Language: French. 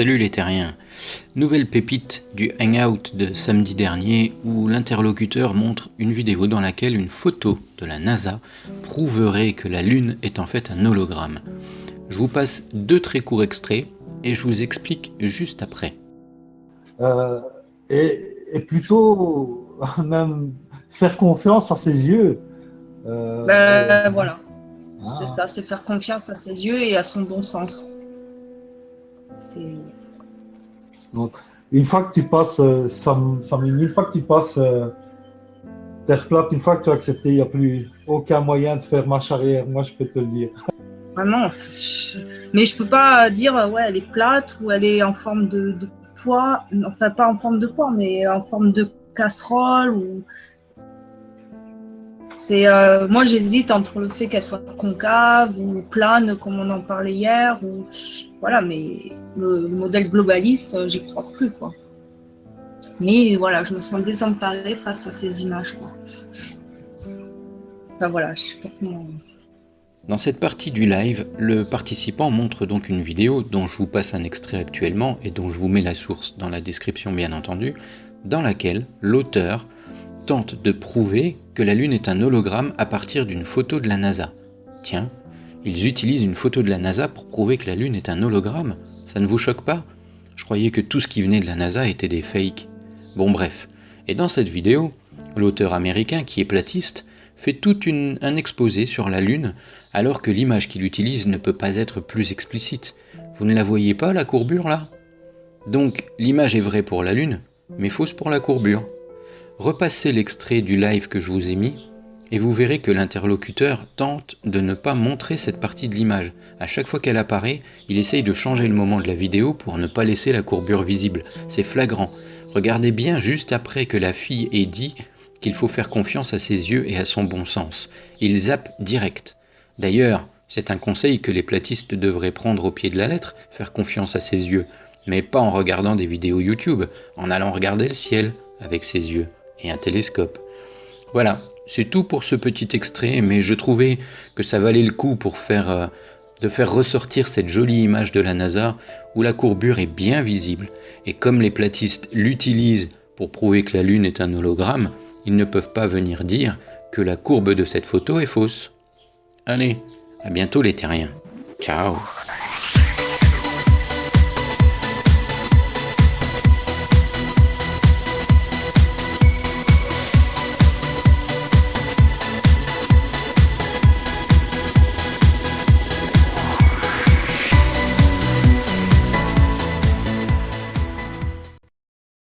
Salut les terriens. Nouvelle pépite du hangout de samedi dernier où l'interlocuteur montre une vidéo dans laquelle une photo de la NASA prouverait que la Lune est en fait un hologramme. Je vous passe deux très courts extraits et je vous explique juste après. Et plutôt même faire confiance à ses yeux. Voilà, c'est ça, c'est faire confiance à ses yeux et à son bon sens. Donc, une fois que tu passes, une fois que tu passes terre plate, une fois que tu as accepté, il n'y a plus aucun moyen de faire marche arrière, moi je peux te le dire. Vraiment, mais je peux pas dire ouais elle est plate ou elle est en forme de poids, enfin pas en forme de poids, mais en forme de casserole ou. Moi j'hésite entre le fait qu'elle soit concave ou plane comme on en parlait hier ou voilà, mais le modèle globaliste j'y crois plus quoi. Mais voilà, je me sens désemparée face à ces images quoi. Enfin voilà, je sais pas comment. Dans cette partie du live, le participant montre donc une vidéo dont je vous passe un extrait actuellement et dont je vous mets la source dans la description bien entendu, dans laquelle l'auteur tente de prouver que la Lune est un hologramme à partir d'une photo de la NASA. Tiens, ils utilisent une photo de la NASA pour prouver que la Lune est un hologramme? Ça ne vous choque pas? Je croyais que tout ce qui venait de la NASA était des fakes. Bon bref, et dans cette vidéo, l'auteur américain qui est platiste fait tout un exposé sur la Lune alors que l'image qu'il utilise ne peut pas être plus explicite. Vous ne la voyez pas la courbure là? Donc l'image est vraie pour la Lune, mais fausse pour la courbure. Repassez l'extrait du live que je vous ai mis et vous verrez que l'interlocuteur tente de ne pas montrer cette partie de l'image. À chaque fois qu'elle apparaît, il essaye de changer le moment de la vidéo pour ne pas laisser la courbure visible. C'est flagrant. Regardez bien juste après que la fille ait dit qu'il faut faire confiance à ses yeux et à son bon sens. Il zappe direct. D'ailleurs, c'est un conseil que les platistes devraient prendre au pied de la lettre, faire confiance à ses yeux, mais pas en regardant des vidéos YouTube, en allant regarder le ciel avec ses yeux et un télescope. Voilà, c'est tout pour ce petit extrait, mais je trouvais que ça valait le coup pour de faire ressortir cette jolie image de la NASA où la courbure est bien visible, et comme les platistes l'utilisent pour prouver que la Lune est un hologramme, ils ne peuvent pas venir dire que la courbe de cette photo est fausse. Allez, à bientôt les terriens. Ciao.